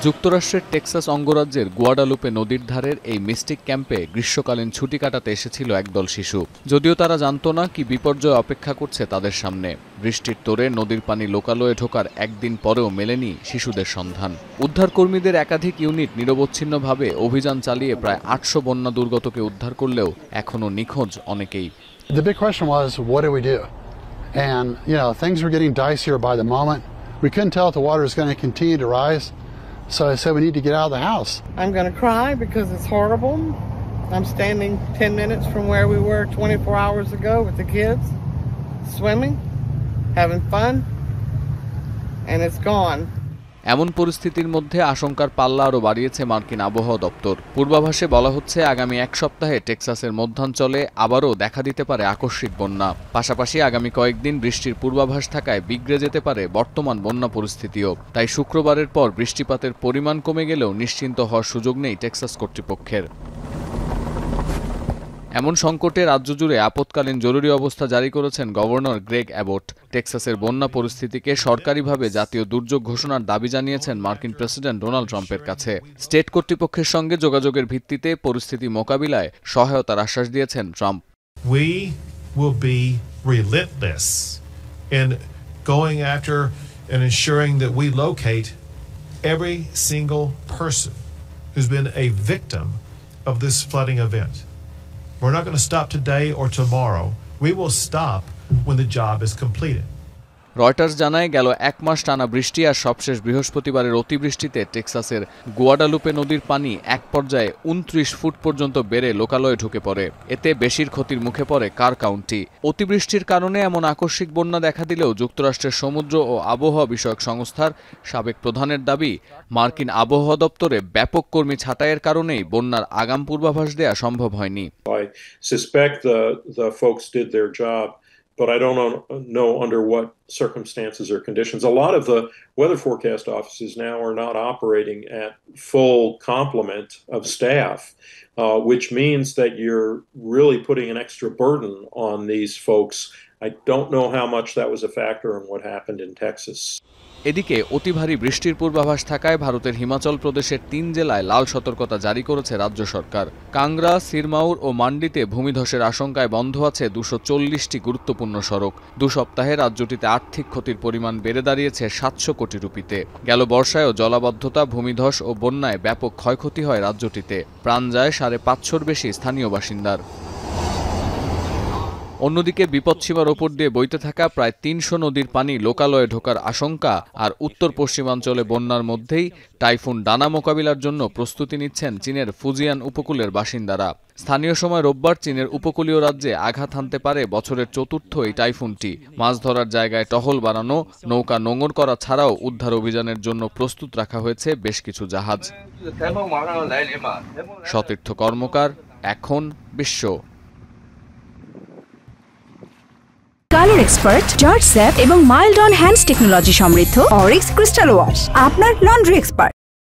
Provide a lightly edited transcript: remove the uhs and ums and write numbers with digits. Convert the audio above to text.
যুক্তরাষ্ট্রের টেক্সাস অঙ্গরাজ্যের গুয়াডালুপে নদীর ধারের এই মিস্টিক ক্যাম্পে গ্রীষ্মকালীন ছুটি কাটাতে এসেছিল একদল শিশু। যদিও তারা জানত না কি বিপর্যয় অপেক্ষা করছে তাদের সামনে। বৃষ্টির তোড়ে নদীর পানি লোকালয়ে ঢোকার একদিন পরেও মেলেনি শিশুদের সন্ধান। উদ্ধারকর্মীদের একাধিক ইউনিট নিরবচ্ছিন্নভাবে অভিযান চালিয়ে প্রায় ৮০০ বন্যা দুর্গতকে উদ্ধার করলেও এখনও নিখোঁজ অনেকেই। The big question was, what do we do? And, things were getting dicier by the moment. We couldn't tell if the water was going to continue to rise. So I said, we need to get out of the house. I'm going to cry because it's horrible. I'm standing 10 minutes from where we were 24 hours ago with the kids, swimming, having fun, and it's gone. এমন পরিস্থিতির মধ্যে আশঙ্কার পাল্লা আরও বাড়িয়েছে মার্কিন আবহাওয়া দপ্তর। পূর্বাভাসে বলা হচ্ছে আগামী এক সপ্তাহে টেক্সাসের মধ্যাঞ্চলে আবারও দেখা দিতে পারে আকস্মিক বন্যা। পাশাপাশি আগামী কয়েকদিন বৃষ্টির পূর্বাভাস থাকায় বিগড়ে যেতে পারে বর্তমান বন্যা পরিস্থিতিও। তাই শুক্রবারের পর বৃষ্টিপাতের পরিমাণ কমে গেলেও নিশ্চিন্ত হওয়ার সুযোগ নেই টেক্সাস কর্তৃপক্ষের। এমন সংকটে রাজ্য জুড়ে আপৎকালীন জরুরি অবস্থা জারি করেছেন গভর্নর গ্রেগ অ্যাবট। টেক্সাসের বন্যা পরিস্থিতিকে সরকারিভাবে জাতীয় দুর্যোগ ঘোষণার দাবি জানিয়েছেন মার্কিন প্রেসিডেন্ট ডোনাল্ড ট্রাম্পের কাছে। স্টেট কর্তৃপক্ষের সঙ্গে যোগাযোগের ভিত্তিতে পরিস্থিতি মোকাবিলায় সহায়তার আশ্বাস দিয়েছেন Trump. We will be relentless in going after and ensuring that we locate every single person who's been a victim of this flooding event. We're not going to stop today or tomorrow. We will stop when the job is completed. Reuters জানায় গেল এক মাস টানা বৃষ্টি আর সবশেষ বৃহস্পতিবারের অতিবৃষ্টিতে টেক্সাসের গুয়াডালুপে নদীর পানি এক পর্যায়ে ২৯ ফুট পর্যন্ত বেড়ে লোকালয়ে ঢুকে পড়ে। এতে বেশির ক্ষতির মুখে পড়ে কার কাউন্টি। অতিবৃষ্টির কারণে এমন আকস্মিক বন্যা দেখা দিলেও যুক্তরাষ্ট্রের সমুদ্র ও আবহাওয়া বিষয়ক সংস্থার সাবেক প্রধানের দাবি, মার্কিন আবহাওয়া দপ্তরে ব্যাপক কর্মী ছাঁটাইয়ের কারণেই বন্যার আগাম পূর্বাভাস দেয়া সম্ভব হয়নি। I suspect the folks did their job, but I don't know under what circumstances or conditions. A lot of the weather forecast offices now are not operating at full complement of staff, which means that you're really putting an extra burden on these folks. I don't know how much that was a factor in what happened in Texas. এদিকে অতি ভারী বৃষ্টির পূর্বাভাস থাকায় ভারতের হিমাচল প্রদেশের ৩ জেলায় লাল সতর্কতা জারি করেছে রাজ্য সরকার। কাংড়া, সিরমাউর ও মান্ডিতে ভূমিধসের আশঙ্কায় বন্ধ আছে ২৪০টি গুরুত্বপূর্ণ সড়ক। ২ সপ্তাহে রাজ্যটিতে আর্থিক ক্ষতির পরিমাণ বেড়ে দাঁড়িয়েছে ৭০০ কোটি রুপিতে। গেল বর্ষায়ও জলাবদ্ধতা, ভূমিধস ও বন্যায় ব্যাপক ক্ষয়ক্ষতি হয় রাজ্যটিতে। প্রাণ যায় ৫৫০র বেশি স্থানীয় বাসিন্দার। অন্যদিকে বিপদসীমার ওপর দিয়ে বইতে থাকা প্রায় ৩০০ নদীর পানি লোকালয়ে ঢোকার আশঙ্কা আর উত্তর পশ্চিমাঞ্চলে বন্যার মধ্যেই টাইফুন ডানা মোকাবিলার জন্য প্রস্তুতি নিচ্ছেন চীনের ফুজিয়ান উপকূলের বাসিন্দারা। স্থানীয় সময় রোববার চীনের উপকূলীয় রাজ্যে আঘাত হানতে পারে বছরের চতুর্থ এই টাইফুনটি। মাছ ধরার জায়গায় টহল বাড়ানো, নৌকা নোঙর করা ছাড়াও উদ্ধার অভিযানের জন্য প্রস্তুত রাখা হয়েছে বেশ কিছু জাহাজ। সতীর্থ কর্মকার, এখন বিশ্ব। কালার এক্সপার্ট, জর্জ স্যাপ এবং মাইল্ড অন হ্যান্ডস টেকনোলজি সমৃদ্ধ অরিক্স ক্রিস্টাল ওয়াশ, আপনার লন্ড্রি এক্সপার্ট।